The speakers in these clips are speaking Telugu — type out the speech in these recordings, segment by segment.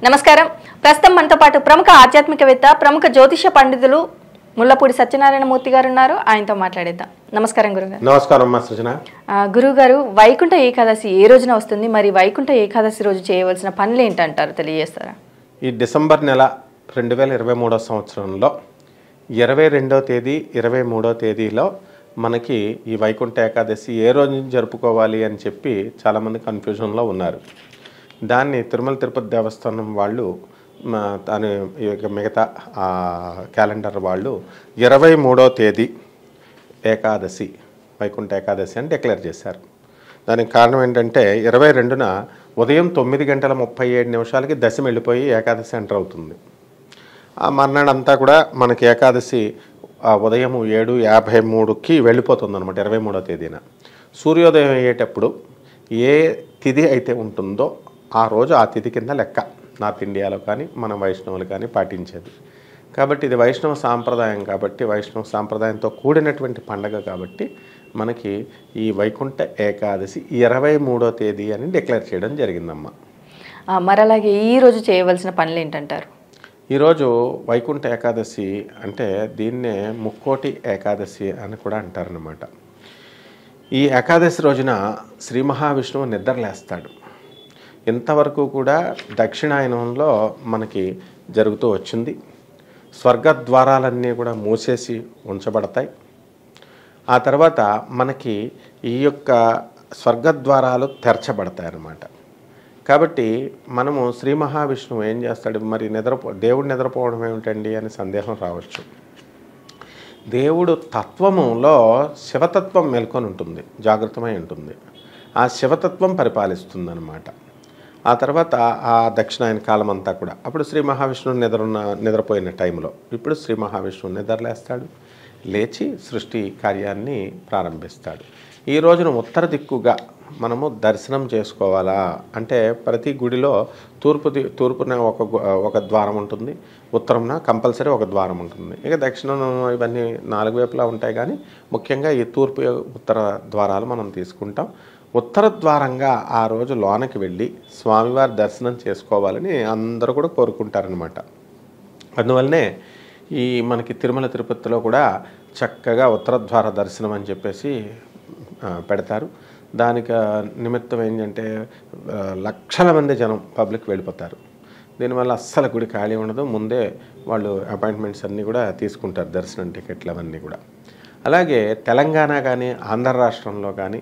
నమస్కారం. ప్రస్తుతం మనతో పాటు ప్రముఖ ఆధ్యాత్మికవేత్త, ప్రముఖ జ్యోతిష పండితులు ముల్లపూడి సత్యనారాయణ మూర్తి గారు ఉన్నారు. ఆయనతో మాట్లాడేద్దాం. నమస్కారం గురుగారు. నమస్కారం అమ్మా సృజన. గురుగారు, వైకుంఠ ఏకాదశి ఏ రోజున వస్తుంది? మరి వైకుంఠ ఏకాదశి రోజు చేయవలసిన పనులు ఏంటంటారు, తెలియజేస్తారా? ఈ డిసెంబర్ నెల 2023 సంవత్సరంలో 22వ తేదీ 23వ తేదీలో మనకి ఈ వైకుంఠ ఏకాదశి ఏ రోజు జరుపుకోవాలి అని చెప్పి చాలామంది కన్ఫ్యూజన్లో ఉన్నారు. దాన్ని తిరుమల తిరుపతి దేవస్థానం వాళ్ళు దాని మిగతా క్యాలెండర్ వాళ్ళు 23వ తేదీ ఏకాదశి, వైకుంఠ ఏకాదశి అని డిక్లేర్ చేశారు. దానికి కారణం ఏంటంటే 22న ఉదయం 9:37 దశమి వెళ్ళిపోయి ఏకాదశి ఎంటర్ అవుతుంది. ఆ మర్నాడంతా కూడా మనకి ఏకాదశి ఉదయం 7:53కి వెళ్ళిపోతుంది అనమాట. 23వ తేదీన సూర్యోదయం అయ్యేటప్పుడు ఏ తిథి అయితే ఉంటుందో ఆ రోజు ఆ తిథి కింద లెక్క నార్త్ ఇండియాలో కానీ మన వైష్ణవులు కానీ పాటించేది. కాబట్టి ఇది వైష్ణవ సాంప్రదాయం, కాబట్టి వైష్ణవ సాంప్రదాయంతో కూడినటువంటి పండగ కాబట్టి మనకి ఈ వైకుంఠ ఏకాదశి 23వ తేదీ అని డిక్లేర్ చేయడం జరిగిందమ్మా. మరి అలాగే ఈ రోజు చేయవలసిన పనులు ఏంటంటారు? ఈరోజు వైకుంఠ ఏకాదశి అంటే దీన్నే ముక్కోటి ఏకాదశి అని కూడా అంటారనమాట. ఈ ఏకాదశి రోజున శ్రీ మహావిష్ణువు నిద్రలేస్తాడు. ఇంతవరకు కూడా దక్షిణాయనంలో మనకి జరుగుతూ వచ్చింది. స్వర్గద్వారాలన్నీ కూడా మూసేసి ఉంచబడతాయి. ఆ తర్వాత మనకి ఈ యొక్క స్వర్గద్వారాలు తెరచబడతాయి అన్నమాట. కాబట్టి మనము శ్రీ మహావిష్ణువు ఏం చేస్తాడు, మరి దేవుడు నిద్రపోవడం ఏమిటండి అని సందేహం రావచ్చు. దేవుడు తత్వములో శివతత్వం మేల్కొని ఉంటుంది, జాగృతమై ఉంటుంది. ఆ శివతత్వం పరిపాలిస్తుంది అన్నమాట. ఆ తర్వాత ఆ దక్షిణాయన కాలం అంతా కూడా అప్పుడు శ్రీ మహావిష్ణువు నిద్రపోయిన టైంలో ఇప్పుడు శ్రీ మహావిష్ణువు నిద్రలేస్తాడు, లేచి సృష్టి కార్యాన్ని ప్రారంభిస్తాడు. ఈ రోజున ఉత్తర దిక్కుగా మనము దర్శనం చేసుకోవాలా అంటే ప్రతి గుడిలో తూర్పున ఒక ద్వారం ఉంటుంది, ఉత్తరంన కంపల్సరీ ఒక ద్వారం ఉంటుంది. ఇక దక్షిణం ఇవన్నీ 4 వైపులా ఉంటాయి. కానీ ముఖ్యంగా ఈ తూర్పు ఉత్తర ద్వారాలు మనం తీసుకుంటాం. ఉత్తర ద్వారంగా ఆ రోజు లోనకి వెళ్ళి స్వామివారి దర్శనం చేసుకోవాలని అందరూ కూడా కోరుకుంటారనమాట. అందువల్లనే ఈ మనకి తిరుమల తిరుపతిలో కూడా చక్కగా ఉత్తర ద్వార దర్శనం అని చెప్పేసి పెడతారు. దానికి నిమిత్తం ఏంటంటే లక్షల మంది జనం పబ్లిక్ వెళ్ళిపోతారు. దీనివల్ల అస్సలు గుడి ఖాళీ ఉండదు. ముందే వాళ్ళు అపాయింట్మెంట్స్ అన్నీ కూడా తీసుకుంటారు, దర్శనం టికెట్లు అవన్నీ కూడా. అలాగే తెలంగాణ కానీ ఆంధ్ర రాష్ట్రంలో కానీ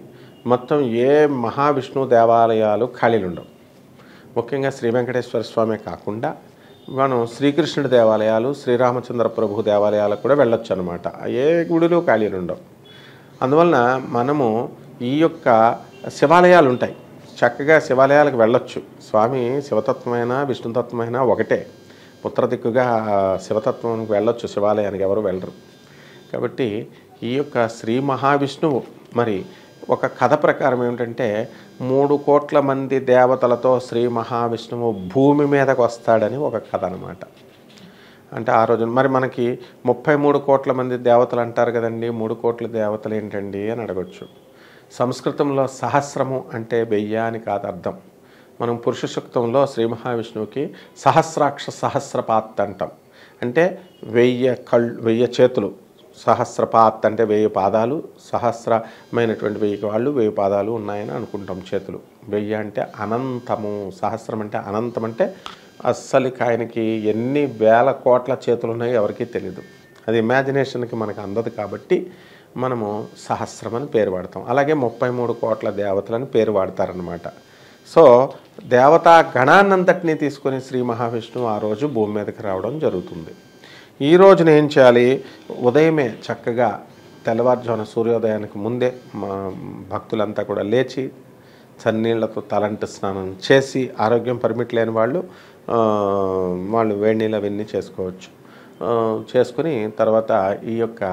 మొత్తం ఏ మహావిష్ణువు దేవాలయాలు ఖాళీలు ఉండవు. ముఖ్యంగా శ్రీ వెంకటేశ్వర స్వామి కాకుండా మనం శ్రీకృష్ణుడి దేవాలయాలు, శ్రీరామచంద్ర ప్రభు దేవాలయాలకు కూడా వెళ్ళొచ్చు అనమాట. ఏ గుడిలో ఖాళీలు ఉండవు. అందువలన మనము ఈ యొక్క శివాలయాలు ఉంటాయి, చక్కగా శివాలయాలకు వెళ్ళొచ్చు. స్వామి శివతత్వమైన విష్ణుతత్వమైన ఒకటే. ఉత్తర దిక్కుగా శివతత్వానికి వెళ్ళొచ్చు, శివాలయానికి ఎవరు వెళ్ళరు. కాబట్టి ఈ యొక్క శ్రీ మహావిష్ణువు మరి ఒక కథ ప్రకారం ఏమిటంటే 3 కోట్ల మంది దేవతలతో శ్రీ మహావిష్ణువు భూమి మీదకు వస్తాడని ఒక కథ అనమాట. అంటే ఆ రోజు మరి మనకి 33 కోట్ల మంది దేవతలు అంటారు కదండి, 3 కోట్ల దేవతలు ఏంటండి అని అడగచ్చు. సంస్కృతంలో సహస్రము అంటే 1000 అని కాదు అర్థం. మనం పురుష సూక్తంలో శ్రీ మహావిష్ణువుకి సహస్రాక్ష సహస్రపాత్ అంటాం. అంటే 1000 చేతులు, సహస్రపాత్ అంటే 1000 పాదాలు, సహస్రమైనటువంటి 1000 కాళ్ళు 1000 పాదాలు ఉన్నాయని అనుకుంటాం చేతులు. 1000 అంటే అనంతము, సహస్రం అంటే అనంతం. అంటే అస్సలు ఆయనకి ఎన్ని వేల కోట్ల చేతులు ఉన్నాయో ఎవరికీ తెలియదు. అది ఇమాజినేషన్కి మనకు అందదు. కాబట్టి మనము సహస్రం అని పేరు వాడతాం. అలాగే 33 కోట్ల దేవతలని పేరు వాడతారనమాట. సో దేవతా గణాన్నంతటినీ తీసుకొని శ్రీ మహావిష్ణువు ఆ రోజు భూమి మీదకి రావడం జరుగుతుంది. ఈ రోజున ఏం చేయాలి, ఉదయమే చక్కగా తెల్లవారుజామున సూర్యోదయానికి ముందే మా భక్తులంతా కూడా లేచి చన్నీళ్లతో తలంటు స్నానం చేసి, ఆరోగ్యం పర్మిట్ లేని వాళ్ళు వేడి నీళ్ళు అవన్నీ చేసుకోవచ్చు. చేసుకుని తర్వాత ఈ యొక్క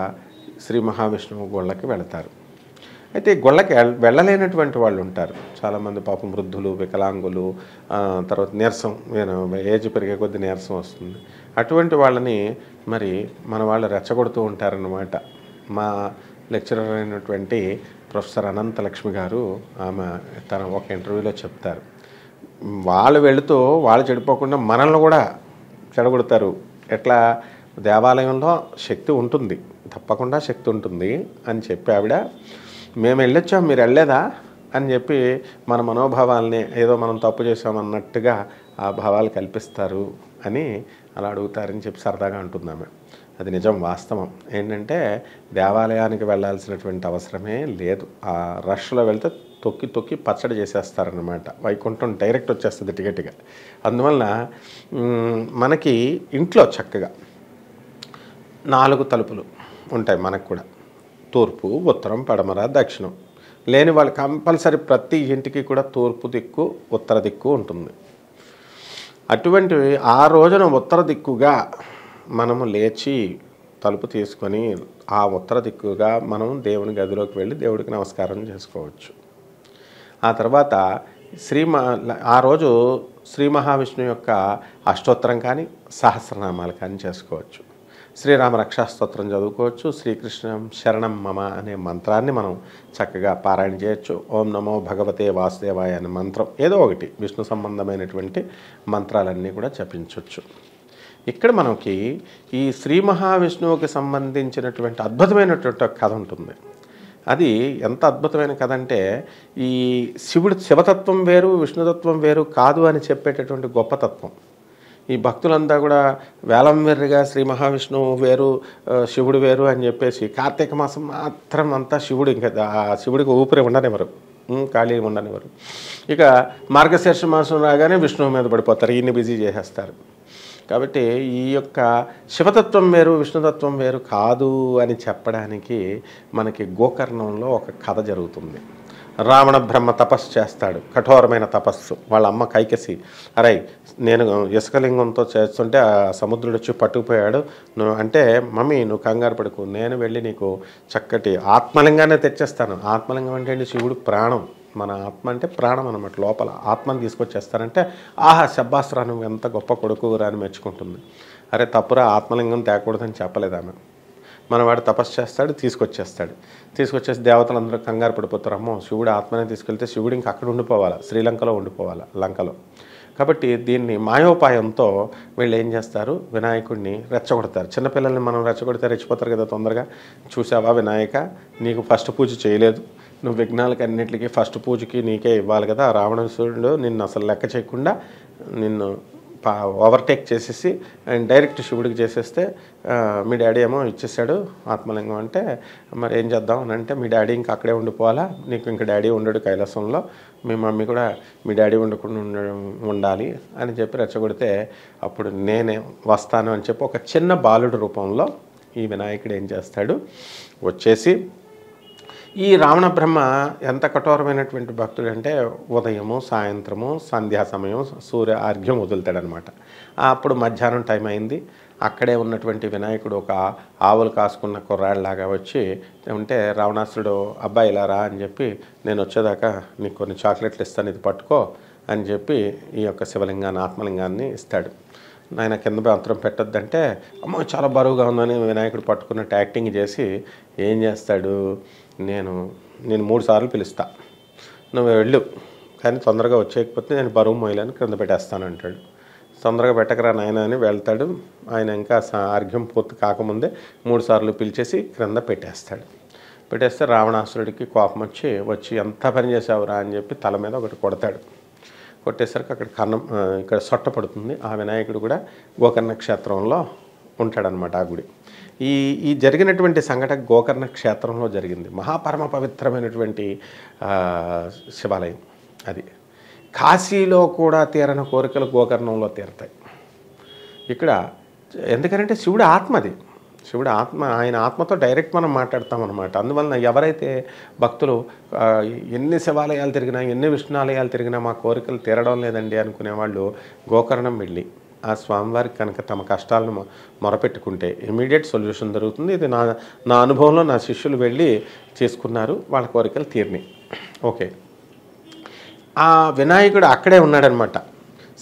శ్రీ మహావిష్ణువు గుళ్ళకి వెళతారు. అయితే గుళ్ళకి వెళ్ళలేనటువంటి వాళ్ళు ఉంటారు చాలామంది, పాపం వృద్ధులు, వికలాంగులు, తర్వాత నీరసం, ఏజ్ పెరిగే కొద్ది నీరసం వస్తుంది. అటువంటి వాళ్ళని మరి మన వాళ్ళు రెచ్చగొడుతూ ఉంటారన్నమాట. మా లెక్చరర్ అయినటువంటి ప్రొఫెసర్ అనంతలక్ష్మి గారు ఆమె తన ఒక ఇంటర్వ్యూలో చెప్తారు, వాళ్ళు వెళుతూ వాళ్ళు చెడిపోకుండా మనల్ని కూడా చెడగొడతారు. ఎట్లా? దేవాలయంలో శక్తి ఉంటుంది, తప్పకుండా శక్తి ఉంటుంది అని చెప్పి ఆవిడ, మేము వెళ్ళొచ్చాం మీరు వెళ్ళలేదా అని చెప్పి మన మనోభావాల్ని ఏదో మనం తప్పు చేసామన్నట్టుగా ఆ భావాలు కల్పిస్తారు అని అలా అడుగుతారని చెప్పి సరదాగా అంటున్నాము. అది నిజం, వాస్తవం. ఏంటంటే దేవాలయానికి వెళ్ళాల్సినటువంటి అవసరమే లేదు. ఆ రష్లో వెళ్తే తొక్కి తొక్కి పచ్చడి చేసేస్తారనమాట. వైకుంఠం డైరెక్ట్ వచ్చేస్తుంది టికెట్గా. అందువలన మనకి ఇంట్లో చక్కగా 4 తలుపులు ఉంటాయి మనకు కూడా, తూర్పు, ఉత్తరం, పడమర, దక్షిణం. లేని వాళ్ళు కంపల్సరీ ప్రతి ఇంటికి కూడా తూర్పు దిక్కు, ఉత్తర దిక్కు ఉంటుంది. అటువంటివి ఆ రోజున ఉత్తర దిక్కుగా మనము లేచి తలుపు తీసుకొని ఆ ఉత్తర దిక్కుగా మనం దేవుని గదిలోకి వెళ్ళి దేవుడికి నమస్కారం చేసుకోవచ్చు. ఆ తర్వాత ఆ రోజు శ్రీ మహావిష్ణువు యొక్క అష్టోత్తరం కానీ సహస్రనామాలు కానీ చేసుకోవచ్చు. శ్రీరామ రక్షాస్తోత్రం చదువుకోవచ్చు. శ్రీకృష్ణ శరణం మమ అనే మంత్రాన్ని మనం చక్కగా పారాయణ చేయొచ్చు. ఓం నమో భగవతే వాసుదేవాయ అనే మంత్రం ఏదో ఒకటి విష్ణు సంబంధమైనటువంటి మంత్రాలన్నీ కూడా జపించవచ్చు. ఇక్కడ మనకి ఈ శ్రీ మహావిష్ణువుకి సంబంధించినటువంటి అద్భుతమైనటువంటి కథ ఉంటుంది. అది ఎంత అద్భుతమైన కథ అంటే, ఈ శివతత్వం వేరు విష్ణుతత్వం వేరు కాదు అని చెప్పేటటువంటి గొప్ప తత్వం. ఈ భక్తులంతా కూడా వేలం వెర్రిగా శ్రీ మహావిష్ణువు వేరు శివుడు వేరు అని చెప్పేసి కార్తీక మాసం మాత్రం అంతా శివుడు, ఇంకా శివుడికి ఊపిరి ఉండనివ్వరు, ఖాళీ ఉండనివ్వరు. ఇక మార్గశీర్ష మాసం రాగానే విష్ణువు మీద పడిపోతారు, ఈయన్ని బిజీ చేసేస్తారు. కాబట్టి ఈ యొక్క శివతత్వం వేరు విష్ణుతత్వం వేరు కాదు అని చెప్పడానికి మనకి గోకర్ణంలో ఒక కథ జరుగుతుంది. రావణ బ్రహ్మ తపస్సు చేస్తాడు, కఠోరమైన తపస్సు. వాళ్ళ అమ్మ కైకసి, అరే నేను ఇసుకలింగంతో చేస్తుంటే ఆ సముద్రుడు వచ్చి పట్టుకుపోయాడు, నువ్వు అంటే మమ్మీ నువ్వు కంగారు పడుకు, నేను వెళ్ళి నీకు చక్కటి ఆత్మలింగాన్ని తెచ్చేస్తాను. ఆత్మలింగం అంటే శివుడు ప్రాణం, మన ఆత్మ అంటే ప్రాణం అనమాట. లోపల ఆత్మని తీసుకొచ్చేస్తారంటే ఆహా శబ్బాస్రా నువ్వు ఎంత గొప్ప కొడుకురా అని మెచ్చుకుంటుంది. అరే తప్పురా, ఆత్మలింగం తేకూడదని చెప్పలేదు ఆమె. మనవాడు తపస్సు చేస్తాడు, తీసుకొచ్చేసి దేవతలందరూ కంగారు పడిపోతారు. అమ్మో శివుడు ఆత్మనే తీసుకెళ్తే శివుడు ఇంకా అక్కడ ఉండిపోవాలి, శ్రీలంకలో ఉండిపోవాలి, లంకలో. కాబట్టి దీన్ని మాయోపాయంతో వీళ్ళు ఏం చేస్తారు, వినాయకుడిని రెచ్చగొడతారు. చిన్నపిల్లల్ని మనం రెచ్చగొడితే రెచ్చిపోతారు కదా తొందరగా. చూసావా వినాయక, నీకు ఫస్ట్ పూజ చేయలేదు, నువ్వు విఘ్నాలకి అన్నింటికి ఫస్ట్ పూజకి నీకే ఇవ్వాలి కదా. రావణాసురుడు నిన్ను అసలు లెక్క చేయకుండా నిన్ను ఓవర్టేక్ చేసేసి అండ్ డైరెక్ట్ శివుడికి చేసేస్తే మీ డాడీ ఏమో ఇచ్చేసాడు ఆత్మలింగం అంటే, మరి ఏం చేద్దాం అని అంటే, మీ డాడీ ఇంకా అక్కడే ఉండిపోవాలా, నీకు ఇంకా డాడీ ఉండడు కైలాసంలో, మీ మమ్మీ కూడా మీ డాడీ ఉండకుండా ఉండాలి అని చెప్పి రెచ్చగొడితే, అప్పుడు నేనే వస్తాను అని చెప్పి ఒక చిన్న బాలుడు రూపంలో ఈ వినాయకుడు ఏం చేస్తాడు, వచ్చేసి ఈ రావణ బ్రహ్మ ఎంత కఠోరమైనటువంటి భక్తుడు అంటే ఉదయము సాయంత్రము సంధ్యా సమయం సూర్య అర్ఘ్యం వదులుతాడనమాట. అప్పుడు మధ్యాహ్నం టైం అయింది. అక్కడే ఉన్నటువంటి వినాయకుడు ఒక ఆవులు కాసుకున్న కుర్రాళ్ళలాగా వచ్చి ఉంటే, రావణాసురుడు అబ్బాయి ఇలా రా అని చెప్పి, నేను వచ్చేదాకా నీకు కొన్ని చాక్లెట్లు ఇస్తాను, ఇది పట్టుకో అని చెప్పి ఈ యొక్క శివలింగాన్ని ఆత్మలింగాన్ని ఇస్తాడు. ఆయన కింద మాత్రం పెట్టొద్దంటే, అమ్మో చాలా బరువుగా ఉందని వినాయకుడు పట్టుకున్నట్టు యాక్టింగ్ చేసి ఏం చేస్తాడు, నేను 3 సార్లు పిలుస్తా, నువ్వు వెళ్ళు, కానీ తొందరగా వచ్చేయకపోతే నేను బరువు మొయ్యలని క్రింద పెట్టేస్తాను అంటాడు. తొందరగా పెట్టకరా నాయన అని వెళ్తాడు. ఆయన ఇంకా అర్ఘ్యం పూర్తి కాకముందే 3 సార్లు పిలిచేసి క్రింద పెట్టేస్తే రావణాసురుడికి కోపం వచ్చి ఎంత పని చేసావురా అని చెప్పి తల మీద ఒకటి కొడతాడు. కొట్టేసరికి అక్కడ ఇక్కడ సొట్ట పడుతుంది. ఆ వినాయకుడు కూడా గోకర్ణ క్షేత్రంలో ఉంటాడనమాట. ఆ గుడి ఈ జరిగినటువంటి సంఘటన గోకర్ణ క్షేత్రంలో జరిగింది. మహాపరమ పవిత్రమైనటువంటి శివాలయం అది. కాశీలో కూడా తీరని కోరికలు గోకర్ణంలో తీరతాయి. ఇక్కడ ఎందుకంటే శివుడు ఆత్మది, శివుడు ఆత్మ, ఆయన ఆత్మతో డైరెక్ట్ మనం మాట్లాడతామన్నమాట. అందువలన ఎవరైతే భక్తులు ఎన్ని శివాలయాలు తిరిగినా ఎన్ని విష్ణువాలయాలు తిరిగినా మా కోరికలు తీరడం లేదండి అనుకునే వాళ్ళు గోకర్ణం వెళ్ళి ఆ స్వామివారికి కనుక తమ కష్టాలను మొరపెట్టుకుంటే ఇమీడియట్ సొల్యూషన్ దొరుకుతుంది. ఇది నా అనుభవంలో నా శిష్యులు వెళ్ళి చేసుకున్నారు, వాళ్ళ కోరికలు తీరినాయి. ఓకే, ఆ వినాయకుడు అక్కడే ఉన్నాడనమాట.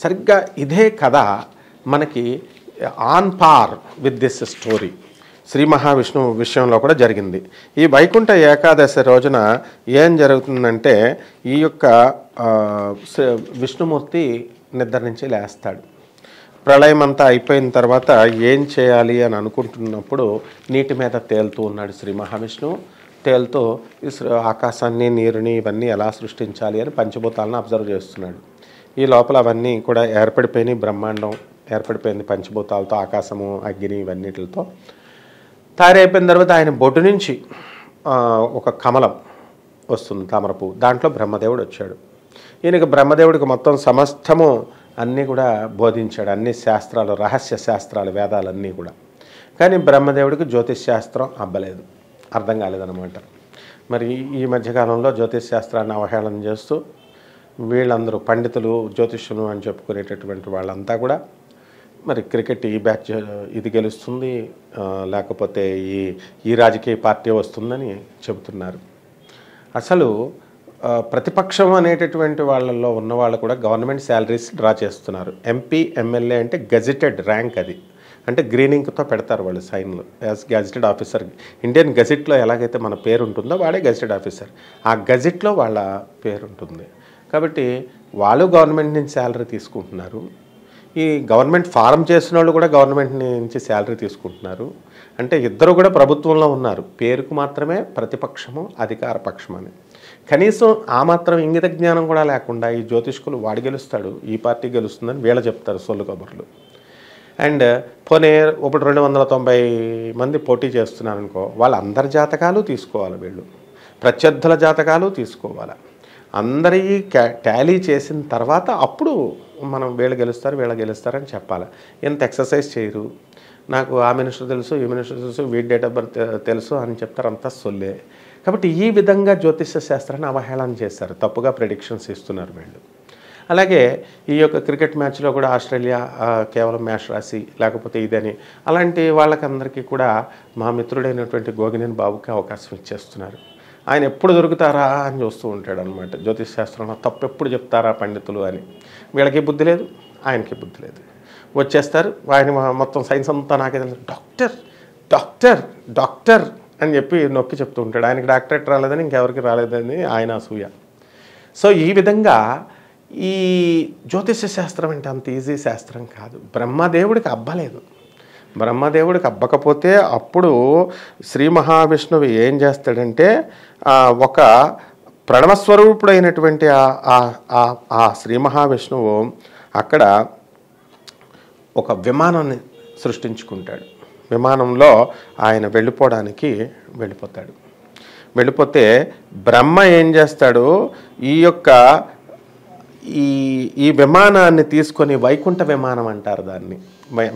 సరిగ్గా ఇదే కథ మనకి on par with this story Shri మహావిష్ణువు విషయంలో కూడా జరిగింది. ఈ వైకుంఠ ఏకాదశి రోజున ఏం జరుగుతుందంటే ఈ యొక్క విష్ణుమూర్తి నిద్ర నుంచి లేస్తాడు. ప్రళయం అంతా అయిపోయిన తర్వాత ఏం చేయాలి అని అనుకుంటున్నప్పుడు నీటి మీద తేలుతూ ఉన్నాడు శ్రీ మహావిష్ణువు. తేలుతూ ఆకాశాన్ని, నీరుని ఇవన్నీ ఎలా సృష్టించాలి అని పంచభూతాలను అబ్జర్వ్ చేస్తున్నాడు. ఈ లోపల అవన్నీ కూడా ఏర్పడిపోయినాయి, బ్రహ్మాండం ఏర్పడిపోయింది పంచభూతాలతో, ఆకాశము, అగ్ని ఇవన్నిటితో తయారైపోయిన తర్వాత ఆయన బొడ్డు నుంచి ఒక కమలం వస్తుంది, తామరపు. దాంట్లో బ్రహ్మదేవుడు వచ్చాడు. ఈయనకి బ్రహ్మదేవుడికి మొత్తం సమస్తము అన్నీ కూడా బోధించాడు, అన్ని శాస్త్రాలు, రహస్య శాస్త్రాలు, వేదాలన్నీ కూడా. కానీ బ్రహ్మదేవుడికి జ్యోతిష్ శాస్త్రం అబ్బలేదు, అర్థం కాలేదన్నమాట. మరి ఈ మధ్యకాలంలో జ్యోతిష్ శాస్త్రాన్ని అవహేళన చేస్తూ వీళ్ళందరూ పండితులు, జ్యోతిష్యులు అని చెప్పుకునేటటువంటి వాళ్ళంతా కూడా మరి క్రికెట్ ఈ బ్యాచ్ ఇది గెలుస్తుంది, లేకపోతే ఈ రాజకీయ పార్టీ వస్తుందని చెబుతున్నారు. అసలు ప్రతిపక్షం అనేటటువంటి వాళ్ళల్లో ఉన్న వాళ్ళు కూడా గవర్నమెంట్ శాలరీస్ డ్రా చేస్తున్నారు. ఎంపీ, ఎమ్మెల్యే అంటే గెజిటెడ్ ర్యాంక్, అది అంటే గ్రీన్ ఇంక్తో పెడతారు వాళ్ళు సైన్లు యాజ్ గెజిటెడ్ ఆఫీసర్. ఇండియన్ గెజిట్లో ఎలాగైతే మన పేరు ఉంటుందో వాడే గెజిటెడ్ ఆఫీసర్, ఆ గెజిట్లో వాళ్ళ పేరు ఉంటుంది. కాబట్టి వాళ్ళు గవర్నమెంట్ నుంచి శాలరీ తీసుకుంటున్నారు. ఈ గవర్నమెంట్ ఫారం చేసిన వాళ్ళు కూడా గవర్నమెంట్ నుంచి శాలరీ తీసుకుంటున్నారు. అంటే ఇద్దరు కూడా ప్రభుత్వంలో ఉన్నారు, పేరుకు మాత్రమే ప్రతిపక్షము, అధికార పక్షం అని. కనీసం ఆ మాత్రం ఇంగిత జ్ఞానం కూడా లేకుండా ఈ జ్యోతిష్కులు వాడు గెలుస్తాడు, ఈ పార్టీ గెలుస్తుందని వీళ్ళు చెప్తారు సొల్లు కబుర్లు. అండ్ పోనీ ఇప్పుడు 290 మంది పోటీ చేస్తున్నారనుకో, వాళ్ళందరి జాతకాలు తీసుకోవాలి, వీళ్ళు ప్రత్యర్థుల జాతకాలు తీసుకోవాలి. అందరి టాలీ చేసిన తర్వాత అప్పుడు మనం వీళ్ళు గెలుస్తారని చెప్పాలి. ఎంత ఎక్సర్సైజ్ చేయరు, నాకు ఆ మినిస్టర్ తెలుసు, ఈ మినిస్టర్ తెలుసు, వీడి డేట్ ఆఫ్ బర్త్ తెలుసు అని చెప్తారు, అంతా సొల్లే. కాబట్టి ఈ విధంగా జ్యోతిష శాస్త్రాన్ని అవహేళన చేస్తారు, తప్పుగా ప్రెడిక్షన్స్ ఇస్తున్నారు వీళ్ళు. అలాగే ఈ యొక్క క్రికెట్ మ్యాచ్లో కూడా ఆస్ట్రేలియా కేవలం మ్యాచ్ రాసి లేకపోతే ఇదని, అలాంటి వాళ్ళకందరికీ కూడా మా మిత్రుడైనటువంటి గోగినేని బాబుకి అవకాశం ఇచ్చేస్తున్నారు. ఆయన ఎప్పుడు దొరుకుతారా అని చూస్తూ ఉంటాడు అనమాట. జ్యోతిష్ శాస్త్రంలో తప్పు ఎప్పుడు చెప్తారా పండితులు అని. వీళ్ళకి బుద్ధి లేదు, ఆయనకి బుద్ధి లేదు. వచ్చేస్తారు, ఆయన మొత్తం సైన్స్ అంతా నాకే తెలుసు, డాక్టర్ డాక్టర్ డాక్టర్ అని చెప్పి నొక్కి చెప్తూ ఉంటాడు. ఆయనకి డాక్టరేట్ రాలేదని ఇంకెవరికి రాలేదని ఆయన అసూయ. సో ఈ విధంగా ఈ జ్యోతిష శాస్త్రం అంటే అంత ఈజీ శాస్త్రం కాదు. బ్రహ్మదేవుడికి అబ్బలేదు. బ్రహ్మదేవుడికి అబ్బకపోతే అప్పుడు శ్రీ మహావిష్ణువు ఏం చేస్తాడంటే ఒక ప్రణవస్వరూపుడైనటువంటి ఆ శ్రీ మహావిష్ణువు అక్కడ ఒక విమానాన్ని సృష్టించుకుంటాడు. విమానంలో ఆయన వెళ్ళిపోతాడు. వెళ్ళిపోతే బ్రహ్మ ఏం చేస్తాడు, ఈ విమానాన్ని తీసుకొని వైకుంఠ విమానం అంటారు దాన్ని.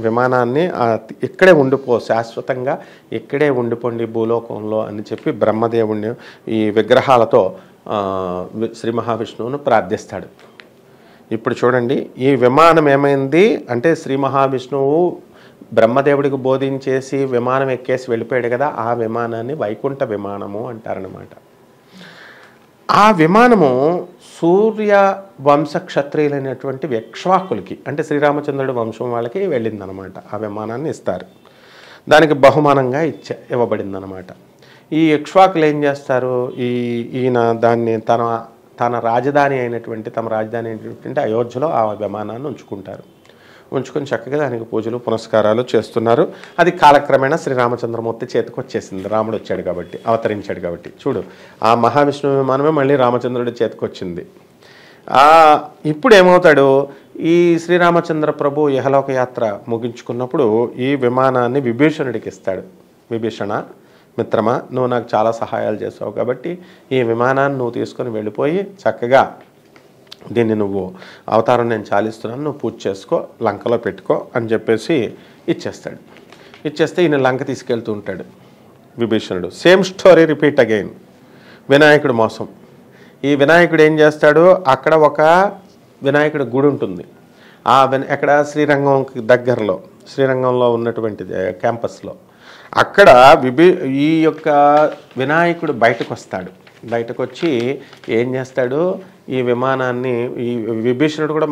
విమానాన్ని ఇక్కడే శాశ్వతంగా ఇక్కడే ఉండిపోండి భూలోకంలో అని చెప్పి బ్రహ్మదేవుణ్ణి ఈ విగ్రహాలతో శ్రీ మహావిష్ణువును ప్రార్థిస్తాడు. ఇప్పుడు చూడండి, ఈ విమానం ఏమైంది అంటే శ్రీ మహావిష్ణువు బ్రహ్మదేవుడికి బోధించేసి విమానం ఎక్కేసి వెళ్ళిపోయాడు కదా, ఆ విమానాన్ని వైకుంఠ విమానము అంటారనమాట. ఆ విమానము సూర్య వంశ క్షత్రియులైనటువంటి ఇక్ష్వాకులకి, అంటే శ్రీరామచంద్రుడి వంశం వాళ్ళకి వెళ్ళిందనమాట. ఆ విమానాన్ని ఇస్తారు, దానికి బహుమానంగా ఇవ్వబడిందనమాట. ఈ ఇక్ష్వాకులు ఏం చేస్తారు, ఈయన దాన్ని తమ రాజధాని అయినటువంటి అయోధ్యలో ఆ విమానాన్ని ఉంచుకొని చక్కగా దానికి పూజలు పునస్కారాలు చేస్తున్నారు. అది కాలక్రమేణా శ్రీరామచంద్రమూర్తి చేతికి వచ్చేసింది, రాముడు వచ్చాడు కాబట్టి, అవతరించాడు కాబట్టి. చూడు, ఆ మహావిష్ణు విమానమే మళ్ళీ రామచంద్రుడి చేతికి వచ్చింది. ఇప్పుడు ఏమవుతాడు, ఈ శ్రీరామచంద్ర ప్రభు యహలోక యాత్ర ముగించుకున్నప్పుడు ఈ విమానాన్ని విభీషణుడికి ఇస్తాడు. విభీషణ మిత్రమా, నువ్వు నాకు చాలా సహాయాలు చేసావు కాబట్టి ఈ విమానాన్ని నువ్వు తీసుకొని వెళ్ళిపోయి చక్కగా దీన్ని నువ్వు అవతారం నేను చాలిస్తున్నాను, నువ్వు పూజ చేసుకో, లంకలో పెట్టుకో అని చెప్పేసి ఇచ్చేస్తే ఈయన లంక తీసుకెళ్తూ ఉంటాడు విభీషణుడు. Same story repeat again. వినాయకుడు మోసం. ఈ వినాయకుడు ఏం చేస్తాడు, అక్కడ ఒక వినాయకుడి గుడి ఉంటుంది. ఎక్కడ శ్రీరంగంకి దగ్గరలో, శ్రీరంగంలో ఉన్నటువంటి క్యాంపస్లో. అక్కడ ఈ యొక్క వినాయకుడు బయటకు వచ్చి ఏం చేస్తాడు, ఈ విమానాన్ని, ఈ విభీషణుడు కూడా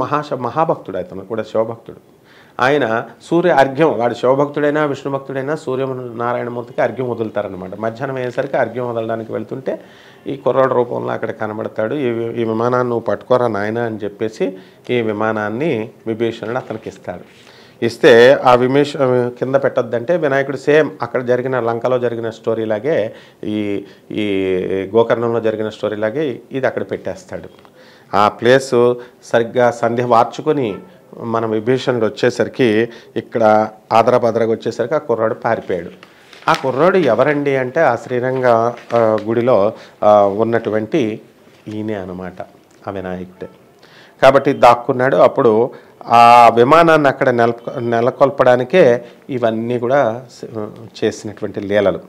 మహాభక్తుడు, అతను కూడా శివభక్తుడు. ఆయన సూర్య అర్ఘ్యం, వాడు శివభక్తుడైనా విష్ణు భక్తుడైనా సూర్యనారాయణమూర్తికి అర్ఘ్యం వదులుతారనమాట. మధ్యాహ్నం అయ్యేసరికి అర్ఘ్యం వదలడానికి వెళ్తుంటే ఈ కుర్రాడు రూపంలో అక్కడ కనబడతాడు. ఈ విమానాన్ని నువ్వు పట్టుకోరా నాయన అని చెప్పేసి ఈ విమానాన్ని విభీషణుడు అతనికి ఇస్తాడు. ఇస్తే ఆ కింద పెట్టొద్దంటే వినాయకుడు సేమ్ అక్కడ జరిగిన లంకలో జరిగిన స్టోరీలాగే ఈ గోకర్ణంలో జరిగిన స్టోరీలాగే ఇది అక్కడ పెట్టేస్తాడు. ఆ ప్లేసు సరిగ్గా సంధ్య వార్చుకొని మన విభీషణుడు వచ్చేసరికి ఇక్కడ ఆదరాబాదరాగా వచ్చేసరికి ఆ కుర్రాడు పారిపోయాడు. ఆ కుర్రాడు ఎవరండి అంటే ఆ శ్రీరంగ గుడిలో ఉన్నటువంటి ఈయనే అనమాట, ఆ వినాయకుడే. కాబట్టి దాక్కున్నాడు. అప్పుడు ఆ విమానాన్ని అక్కడ నెలకొల్పడానికే ఇవన్నీ కూడా చేసినటువంటి లీలలు.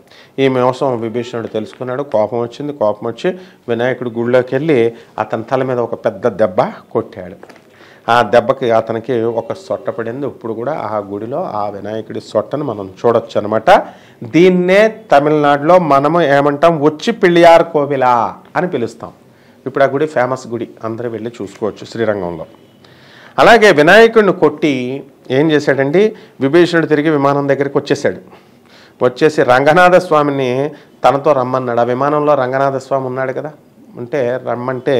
ఈ మోసం విభీషణుడు తెలుసుకున్నాడు. కోపం వచ్చింది. కోపం వచ్చి వినాయకుడి గుడిలోకి వెళ్ళి అతని తల మీద ఒక పెద్ద దెబ్బ కొట్టాడు. ఆ దెబ్బకి అతనికి ఒక సొట్ట పడింది. ఇప్పుడు కూడా ఆ గుడిలో ఆ వినాయకుడి సొట్టను మనం చూడొచ్చు అనమాట. దీన్నే తమిళనాడులో మనము ఏమంటాం, వచ్చి పిళ్ళియార్ కోవిలా అని పిలుస్తాం. ఇప్పుడు ఆ గుడి ఫేమస్ గుడి, అందరూ వెళ్ళి చూసుకోవచ్చు శ్రీరంగంలో. అలాగే వినాయకుడిని కొట్టి ఏం చేశాడండి, విభీషణుడు తిరిగి విమానం దగ్గరికి వచ్చేసి రంగనాథ స్వామిని తనతో రమ్మన్నాడు. ఆ విమానంలో రంగనాథ స్వామి ఉన్నాడు కదా, ఉంటే రమ్మంటే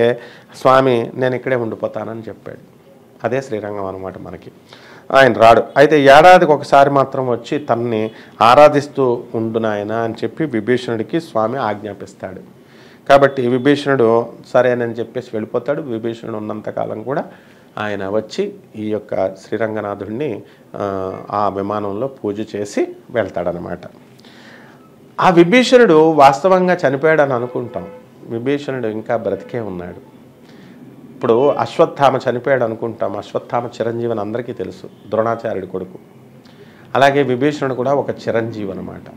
స్వామి నేను ఇక్కడే ఉండిపోతానని చెప్పాడు. అదే శ్రీరంగం అనమాట మనకి. ఆయన రాడు. అయితే ఏడాదికి ఒకసారి మాత్రం వచ్చి తనని ఆరాధిస్తూ ఉండునాయన అని చెప్పి విభీషణుడికి స్వామి ఆజ్ఞాపిస్తాడు. కాబట్టి విభీషణుడు సరేనని చెప్పేసి వెళ్ళిపోతాడు. విభీషణుడు ఉన్నంతకాలం కూడా ఆయన వచ్చి ఈ యొక్క శ్రీరంగనాథుడిని ఆ విమానంలో పూజ చేసి వెళ్తాడనమాట. ఆ విభీషణుడు వాస్తవంగా చనిపోయాడని అనుకుంటాం. విభీషణుడు ఇంకా బ్రతికే ఉన్నాడు. ఇప్పుడు అశ్వత్థామ చనిపోయాడు అనుకుంటాం. అశ్వత్థామ చిరంజీవి అని అందరికీ తెలుసు, ద్రోణాచార్యుడి కొడుకు. అలాగే విభీషణుడు కూడా ఒక చిరంజీవి అనమాట.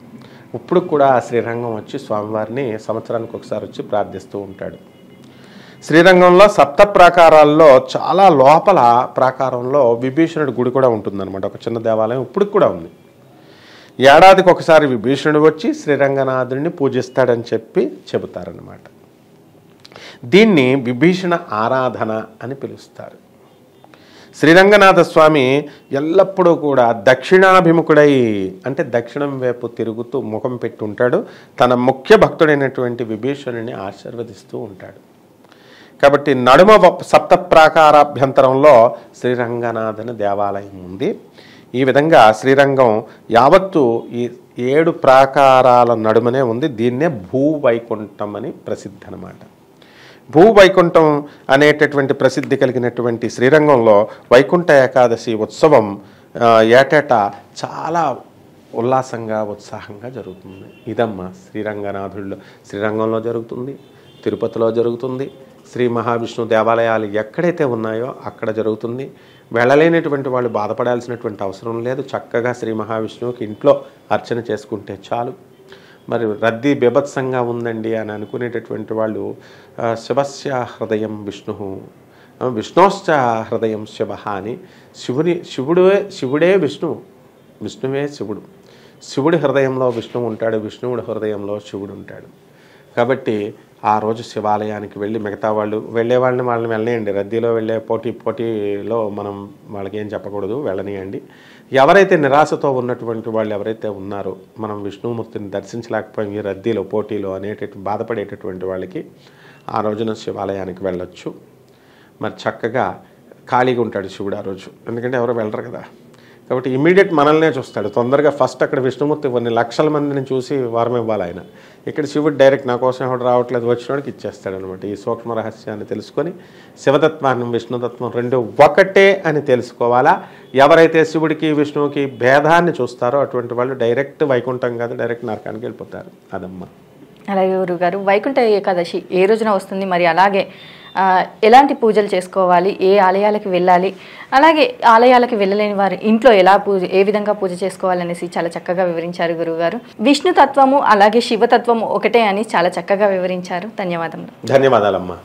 ఇప్పుడు కూడా ఆ శ్రీరంగం వచ్చి స్వామివారిని సంవత్సరానికి ఒకసారి వచ్చి ప్రార్థిస్తూ ఉంటాడు. శ్రీరంగంలో సప్త ప్రాకారాల్లో చాలా లోపల ప్రాకారంలో విభీషణుడి గుడి కూడా ఉంటుందన్నమాట. ఒక చిన్న దేవాలయం ఇప్పుడు కూడా ఉంది. ఏడాదికి ఒకసారి విభీషణుడు వచ్చి శ్రీరంగనాథుడిని పూజిస్తాడని చెప్పి చెబుతారన్నమాట. దీన్ని విభీషణ ఆరాధన అని పిలుస్తారు. శ్రీరంగనాథ స్వామి ఎల్లప్పుడూ కూడా దక్షిణాభిముఖుడై, అంటే దక్షిణం వైపు తిరుగుతూ ముఖం పెట్టి ఉంటాడు. తన ముఖ్య భక్తుడైనటువంటి విభీషణుని ఆశీర్వదిస్తూ ఉంటాడు. కాబట్టి నడుమ సప్త ప్రాకారాభ్యంతరంలో శ్రీరంగనాథుని దేవాలయం ఉంది. ఈ విధంగా శ్రీరంగం యావత్తు ఈ 7 ప్రాకారాల నడుమనే ఉంది. దీన్నే భూవైకుంఠం అని ప్రసిద్ధి అన్నమాట. భూవైకుంఠం అనేటటువంటి ప్రసిద్ధి కలిగినటువంటి శ్రీరంగంలో వైకుంఠ ఏకాదశి ఉత్సవం ఏటేటా చాలా ఉల్లాసంగా ఉత్సాహంగా జరుగుతుంది. ఇదమ్మా శ్రీరంగంలో జరుగుతుంది, తిరుపతిలో జరుగుతుంది, శ్రీ మహావిష్ణు దేవాలయాలు ఎక్కడైతే ఉన్నాయో అక్కడ జరుగుతుంది. వెళ్ళలేనటువంటి వాళ్ళు బాధపడాల్సినటువంటి అవసరం లేదు. చక్కగా శ్రీ మహావిష్ణువుకి ఇంట్లో అర్చన చేసుకుంటే చాలు. మరి రద్దీ బీభత్సంగా ఉందండి అని అనుకునేటటువంటి వాళ్ళు శివస్య హృదయం విష్ణు, విష్ణోశ్చ హృదయం శివ అని శివుడే విష్ణువు, విష్ణువే శివుడు. శివుడి హృదయంలో విష్ణువు ఉంటాడు, విష్ణువుడి హృదయంలో శివుడు ఉంటాడు. కాబట్టి ఆ రోజు శివాలయానికి వెళ్ళి మిగతా వాళ్ళు వెళ్ళే వాళ్ళని వెళ్ళనియండి. రద్దీలో వెళ్ళే పోటీలో మనం వాళ్ళకి ఏం చెప్పకూడదు, వెళ్ళనియండి. ఎవరైతే నిరాశతో ఉన్నటువంటి వాళ్ళు ఎవరైతే ఉన్నారో, మనం విష్ణుమూర్తిని దర్శించలేకపోయాం ఈ రద్దీలో పోటీలో బాధపడేటటువంటి వాళ్ళకి ఆ రోజున శివాలయానికి వెళ్ళొచ్చు. మరి చక్కగా ఖాళీగా ఉంటాడు శివుడు ఆ రోజు, ఎందుకంటే ఎవరు వెళ్ళరు కదా. కాబట్టి ఇమీడియట్ మనల్నే చూస్తాడు. తొందరగా ఫస్ట్ అక్కడ విష్ణుమూర్తి కొన్ని లక్షల మందిని చూసి వరం ఇవ్వాలి ఆయన. ఇక్కడ శివుడు డైరెక్ట్ నా కోసం ఎవడు రావట్లేదు, వచ్చినోడికి ఇచ్చేస్తాడు అనమాట. ఈ సూక్ష్మ రహస్యాన్ని తెలుసుకొని శివతత్వాన్ని విష్ణుతత్వం రెండు ఒకటే అని తెలుసుకోవాలా. ఎవరైతే శివుడికి విష్ణువుకి భేదాన్ని చూస్తారో అటువంటి వాళ్ళు డైరెక్ట్ వైకుంఠం కాదు, డైరెక్ట్ నరకానికి వెళ్ళిపోతారు. అదమ్మా. అలాగే గురుగారు, వైకుంఠ ఏకాదశి ఏ రోజున వస్తుంది, మరి అలాగే ఎలాంటి పూజలు చేసుకోవాలి, ఏ ఆలయాలకు వెళ్ళాలి, అలాగే ఆలయాలకు వెళ్ళలేని వారు ఇంట్లో ఏ విధంగా పూజ చేసుకోవాలనేసి చాలా చక్కగా వివరించారు గురువుగారు. విష్ణుతత్వము అలాగే శివతత్వము ఒకటే అని చాలా చక్కగా వివరించారు. ధన్యవాదాలమ్మా.